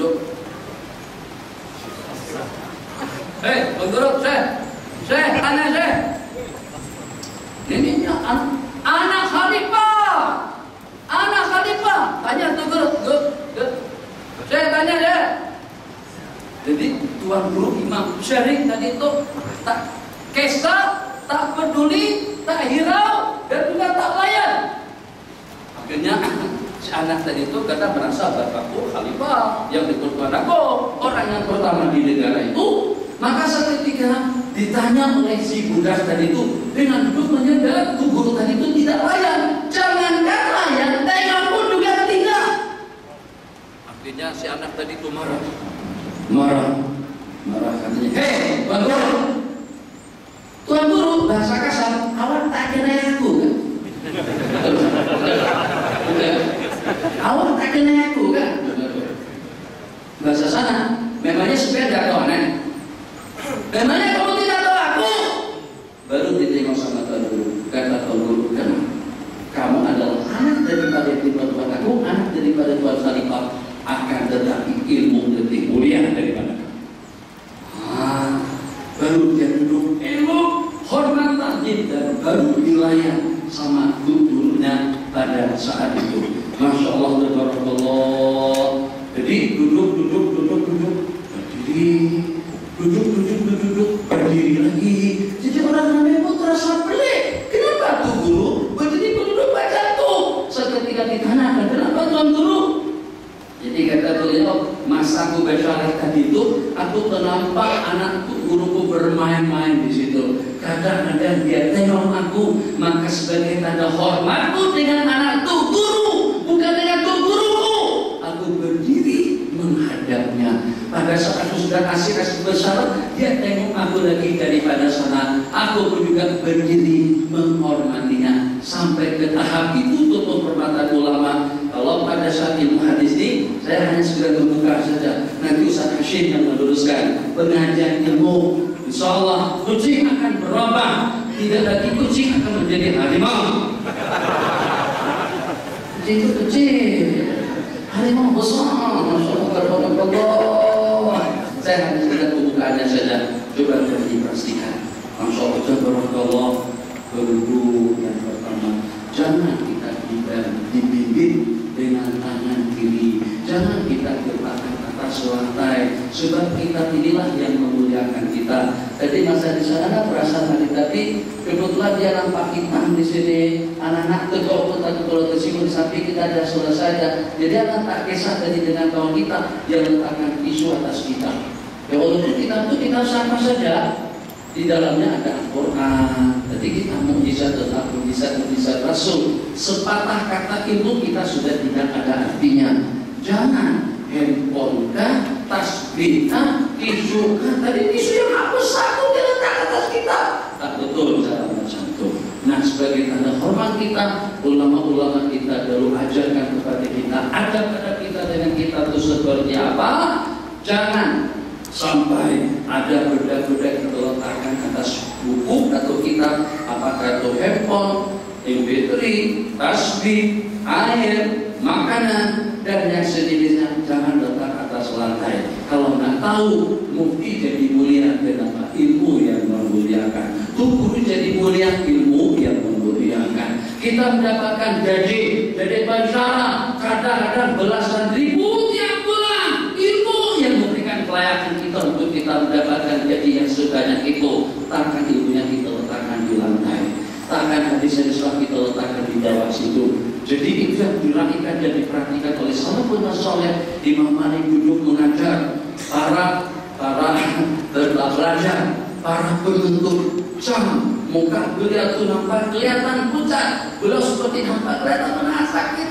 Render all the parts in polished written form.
duduk. Bang Guru, tanya saya. Ini anak khalifah. Tanya tuh Guru. Saya tanya ya. Jadi Tuan Guru Imam Syarif tadi itu tak kesal, tak peduli, tak hirau, dan juga tak layan. Akhirnya si anak tadi itu kata merasa bapakku khalifah yang diturunkan aku, orang yang pertama di negara itu. Maka seketika ditanya oleh si budak tadi itu dengan duduk menyadar, tuh guru tadi itu tidak layan. Jangankan layan, tengok pun juga tidak. Akhirnya si anak tadi itu marah katanya, hei Bang Guru, Tuan Guru, bahasa kasar, awak tak kena aku kan? Awak tak kena aku kan? Bahasa sana, memangnya sepeda kau aneh? Memangnya kamu tidak tahu aku? Baru ditengok sama Tuan Guru. Kata Tuan Guru, kan kamu adalah anak daripada Tuan aku, anak daripada Tuan Khalifah. Akan tetapi ilmu lebih mulia daripada kamu. Baru dia duduk ilmu, hormat takjid, dan baru dilayan sama gurunya pada saat itu. Masya Allah, tabarakallah. Jadi duduk, berdiri, duduk, berdiri lagi. Jadi orang ramai pun terasa pelik. Kenapa tuh Guru berdiri duduk baca tuh? Seketika ditanyakan, kenapa Tuan Guru? Jadi kata beliau, masa aku bersyarah tadi itu, aku ternampak anakku guruku bermain-main di situ. Kadang-kadang dia tengok aku, maka sebagai tanda hormatku dengan anakku guru, bukan dengan tuh guruku, aku berdiri menghadapnya. Pada saat aku sudah kasih besar, dia tengok aku lagi daripada sana. Aku pun juga berdiri menghormatinya. Sampai ke tahap itu tutup perkataan ulama. Kalau pada saat ilmu hadis ini, saya hanya segera membuka saja. Nanti Ustaz Hashim yang meluruskan pengajian ilmu. Insya Allah kucing akan berubah. Tidak lagi kucing akan menjadi harimau. Kucing itu kecil, harimau besar. Masya Allah. Saya hanya segera pembukaannya saja. Coba dipastikan. Masya Allah. Guru yang pertama, jangan kita dibimbing dengan tangan kiri, jangan kita letakkan atas lantai, sebab kita inilah yang memuliakan kita. Jadi masa di sana perasaan tadi, tapi kebetulan dia nampak hitam di sini, anak-anak tegok kalau tersinggung sapi kita ada selesai. Jadi anak tak kisah tadi dengan kawan kita yang letakkan isu atas kita. Ya walaupun kita itu kita sama saja. Di dalamnya ada Al-Quran. Jadi kita mukjizat tetap mukjizat Rasul. Sepatah kata ilmu kita sudah tidak ada artinya. Jangan handphone kah, tasbih kah, tisu kah. Tadi tisu yang hapus satu diletak atas kita. Tak betul cara macam itu. Nah, sebagai tanda hormat kita, ulama-ulama kita dulu ajarkan kepada kita, adab kita dengan kita itu seperti apa. Jangan sampai ada benda-benda kita letakkan atas buku atau kitab, apakah itu handphone, MP3, tasbih, air, makanan, dan yang sejenisnya. Jangan letak atas lantai. Kalau nggak tahu, mufti jadi mulia. Kenapa? Ilmu yang memuliakan. Guru jadi mulia, ilmu yang memuliakan. Kita mendapatkan gaji bandara, kadang-kadang belasan ribu tiap bulan. Ilmu yang memberikan kelayakan kita untuk kita mendapatkan gaji yang sebanyak itu. Takkan ilmunya kita letakkan di lantai, takkan hadis-hadis kita letakkan di bawah situ. Jadi itu yang diraihkan dan diperhatikan oleh salafun saleh. Imam Malik duduk mengajar para pelajar, para penuntut jam. Muka beliau itu nampak kelihatan pucat, beliau seperti nampak kelihatan menahan sakit.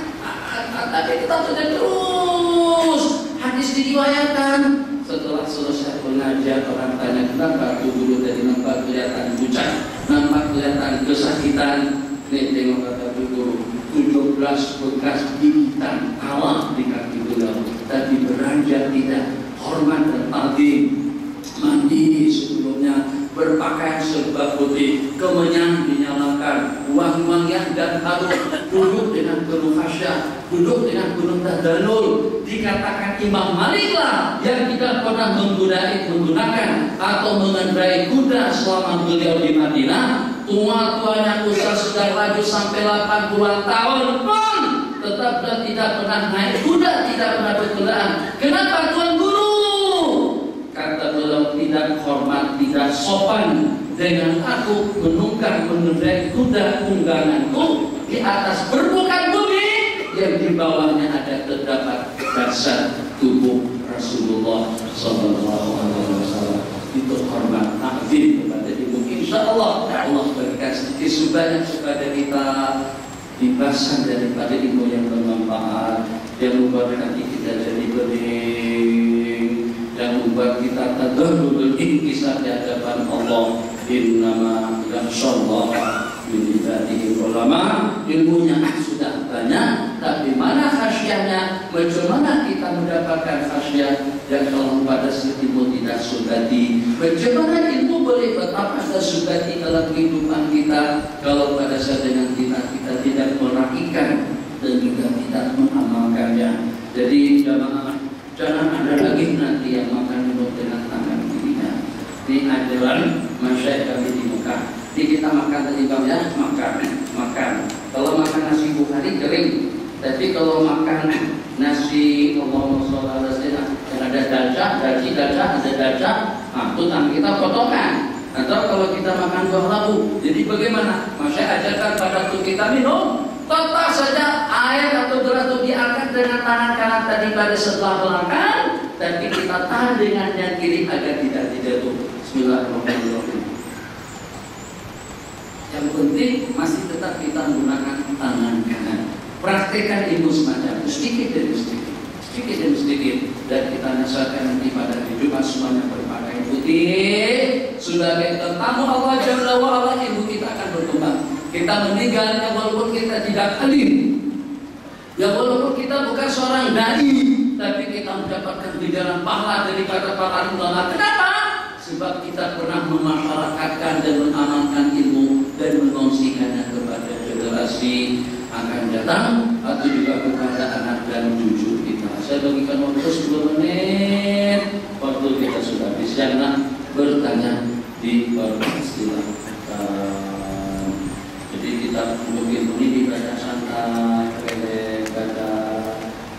Tapi kita sudah terus hadis diriwayatkan. Setelah selesai pengajian, orang tanya kenapa tuh guru tadi nampak kelihatan pucat, nampak kelihatan kesakitan. Nih tengok kata guru, 17 bekas gigitan awal di kaki beliau, tapi beranjak tidak, hormat dan takdim. Mandi sebelumnya, berpakaian serba putih, kemenyan dinyalakan, wangi-wangian dan harum, duduk dengan penuh khasyah, duduk dengan penuh tadanul. Dikatakan Imam Malik lah yang tidak pernah menggunakan atau mengendarai kuda selama beliau di Madinah. Tua-tuanya usia sudah lanjut sampai 80 tahun pun tetap tidak pernah naik kuda, tidak pernah berkendara. Kenapa Tuan Guru? Kata beliau, tidak hormat, tidak sopan dengan aku mengendarai kuda tungganganku di atas permukaan bumi yang di bawahnya ada terdapat dasar tubuh Rasulullah SAW. Itu hormat takzim kepada ibu. Insya Allah Allah berikan sedikit sebanyak kepada kita limpasan daripada ilmu yang bermanfaat, yang membuat hati kita jadi bening, yang membuat kita tadarrul inkisar di hadapan Allah. Innama yakhshallaha min ibadihi ulama. Ilmunya sudah banyak, tapi mana khasyahnya? Bagaimana kita mendapatkan khasyah? Dan kalau pada ilmu tidak subati, bagaimana ilmu boleh betapa subati dalam kehidupan kita kalau pada saat dengan kita tidak meraihkan dan juga tidak mengamalkannya. Jadi jangan ada lagi nanti yang makan minum dengan tangan kirinya. Ini ajaran masyarakat kami di Mekah. Jadi kita makan tadi bang ya, makan. Kalau makan nasi Bukhari kering, tapi kalau makan nasi Allahumma sholli ala sayyidina yang ada dajah, ada dajah, itu tangan kita potongan. Atau kalau kita makan buah labu, jadi bagaimana? Masyarakat ajarkan pada waktu kita minum, tetap saja air atau gelas itu diangkat dengan tangan kanan tadi pada sebelah belakang, tapi kita tahan dengan yang kiri agar tidak jatuh. Bismillahirrahmanirrahim. Yang penting masih tetap kita menggunakan tangan kanan. Praktekkan ilmu semacam itu sedikit demi sedikit, dan kita nasakan nanti pada Jumat semuanya berpakaian putih sebagai tetamu Allah Jalla wa Ala. Ilmu kita akan berkembang. Kita meninggalnya walaupun kita tidak alim, ya walaupun kita bukan seorang dai, tapi kita mendapatkan ganjaran pahala daripada para ulama. Kenapa? Sebab kita pernah memasyarakatkan dan mengamalkan ilmu dan mengongsikannya kepada generasi akan datang atau juga kepada anak dan cucu kita. Saya bagikan waktu 10 menit. Waktu kita sudah habis. Jangan bertanya di silakan. Jadi kita mungkin ini dibaca santai, baca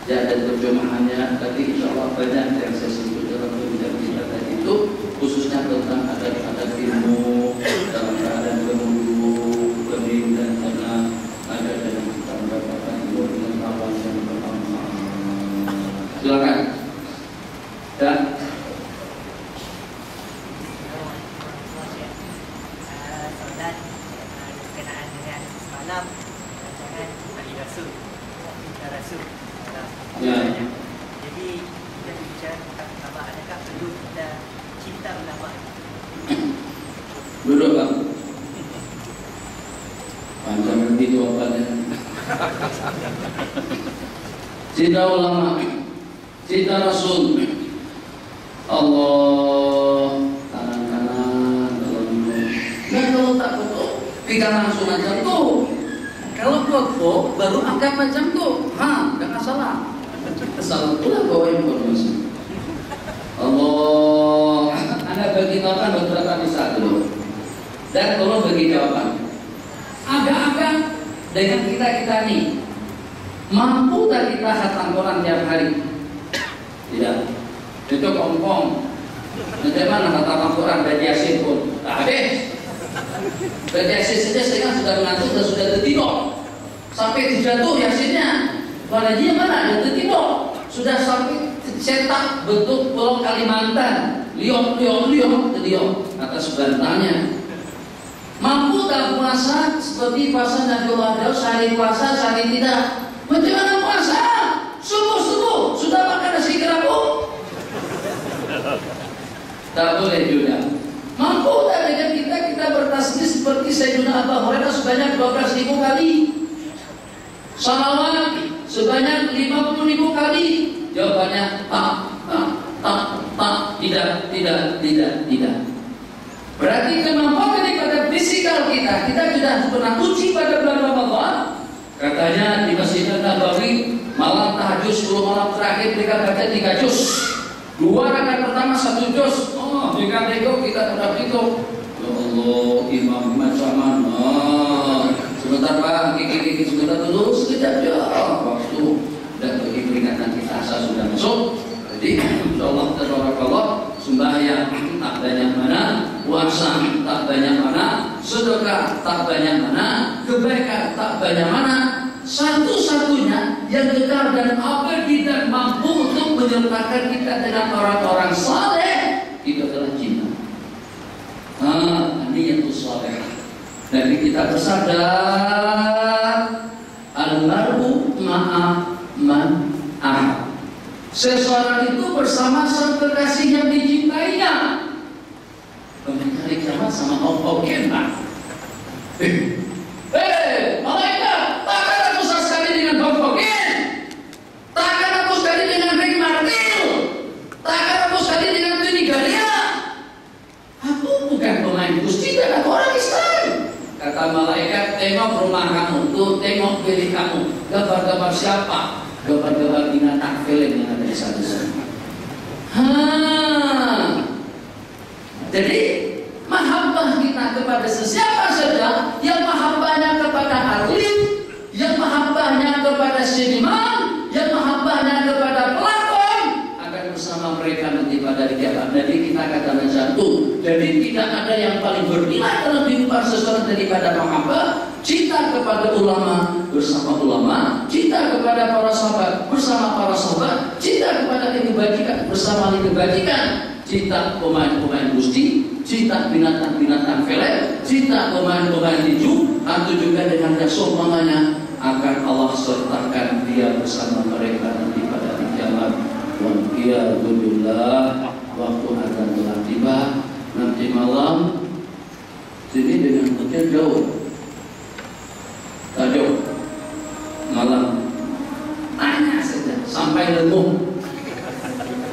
ya, dan terjemahannya. Tapi insya Allah banyak yang saya sebut dalam pembicaraan kita tadi itu, khususnya tentang adat-adat ilmu dalam keadaan menunggu bening dan tenang, ada dan kita mendapatkan ilmu dengan awal yang pertama. Silakan. Dan solat berkenaan dengan semalam rancangan Ali Rasul, ya. Jadi kita bicara tentang ulama, adakah perlu kita cinta ulama? Duduk bang. Panjang nanti jawabannya. Cinta ulama, cinta Rasul. Allah tangan kanan dalam minum. Dan kalau tak foto, pegang langsung macam tu. Kalau foto baru angkat macam tu, tak masalah. Salah pula bawa informasi. Allah, Anda bagi jawaban beberapa bisa dulu. Dan tolong bagi jawaban. Agak-agak dengan kita nih, mampu tak kita khatam Quran tiap hari? Tidak. Itu kompong. Bagaimana khatam Quran dan Yasin pun tak habis. Dan Yasin saja sekarang sudah mengantuk dan sudah tertidur. Sampai terjatuh Yasinnya. Walajinya mana? Ada tertidur. Sudah sampai cetak bentuk pulau Kalimantan. Liok atas bantalnya. Mampu tak puasa seperti puasa Nabi Allah sehari puasa, sehari tidak? Bagaimana puasa? Subuh sudah makan nasi kerapu? Tak boleh juga. Mampu tak dengan kita bertasbih seperti Sayyidina Abu Hurairah sebanyak 12.000 kali? Salawat sebanyak 50.000 kali? Jawabannya tidak. Berarti kemampuan daripada fisikal kita sudah pernah uji pada bulan Ramadan. Katanya di Masjid Nabawi malam tahajud 10 malam terakhir mereka baca 3 juz. 2 rakaat pertama 1 juz. Oh, jika nego kita sudah itu. Ya Allah, imam macam mana? Sebentar Pak, gigi sebentar dulu sekejap ya. Waktu dan bagi peringatan kita asal sudah masuk. Jadi insyaallah tabarakallah sembahyang tak banyak mana, puasa tak banyak mana, sedekah tak banyak mana, kebaikan tak banyak mana. Satu-satunya yang kekal dan abadi dan mampu untuk menyertakan kita dengan orang-orang saleh itu adalah cinta. Niyatus saleh. Jadi kita bersadar al-mar'u ma'a man ahab. Seseorang itu bersama sang kekasih yang dicintainya. Hari kiamat sama Ogen Pak. Malaikat, takkan aku sekali dengan Ogen, takkan aku sekali dengan Rick Martil, takkan aku sekali dengan Tuni Galia. Aku bukan pemain Gusti dan aku orang Islam. Kata malaikat, tengok rumah kamu, tuh tengok pilih kamu, gambar-gambar siapa? Gambar-gambar binatang film yang ada di sana. Jadi mahabbah kita kepada sesiapa saja, yang mahabbahnya kepada atlet, yang mahabbahnya kepada seniman, yang mahabbahnya kepada pelakon, akan bersama mereka nanti pada hari kiamat. Jadi kita katakan satu. Jadi tidak ada yang paling bernilai dalam kehidupan seseorang daripada mahabbah. Cinta kepada ulama bersama ulama, cinta kepada para sahabat bersama para sahabat, cinta kepada kebajikan bersama kebajikan, cinta pemain-pemain Gusti, cinta binatang-binatang film, cinta pemain-pemain tinju, atau juga dengan yang seumpamanya akan Allah sertakan dia bersama mereka nanti pada hari kiamat. Waliyadzubillah, waktu akan telah tiba nanti malam. Sini dengan hujan jauh. Tajuk malam tanya saja sampai lemu.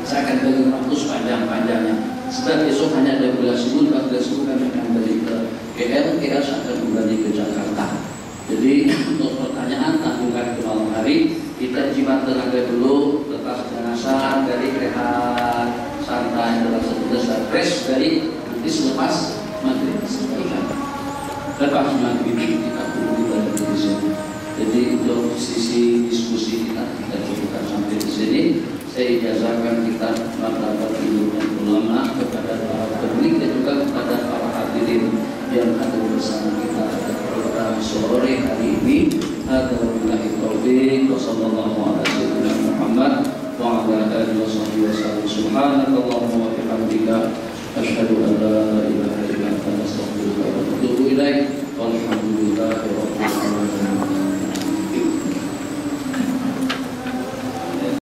Saya akan bagi waktu sepanjang-panjangnya. Setelah besok hanya ada 12 subuh, 14 subuh kami akan balik ke KL, saya akan kembali ke Jakarta. Jadi untuk pertanyaan tanggungan ke malam hari, kita jimat tenaga dulu, lepas jenazah dari rehat santai, lepas fresh dari nanti selepas maghrib lepas maghrib kita kumpul di sini. Jadi untuk sisi diskusi kita cukupkan sampai di sini. Saya ijazahkan kita martabat ilmu dan ulama kepada para publik dan juga kepada para hadirin yang ada bersama kita pada sore hari ini. Alhamdulillah taufiq wa sallallahu ala sayyidina Muhammad wa ala alihi wa sahbihi wasallam. Subhanakallahumma wa bihamdika asyhadu an la ilaha illa anta astaghfiruka wa atubu ilaik. Walhamdulillah.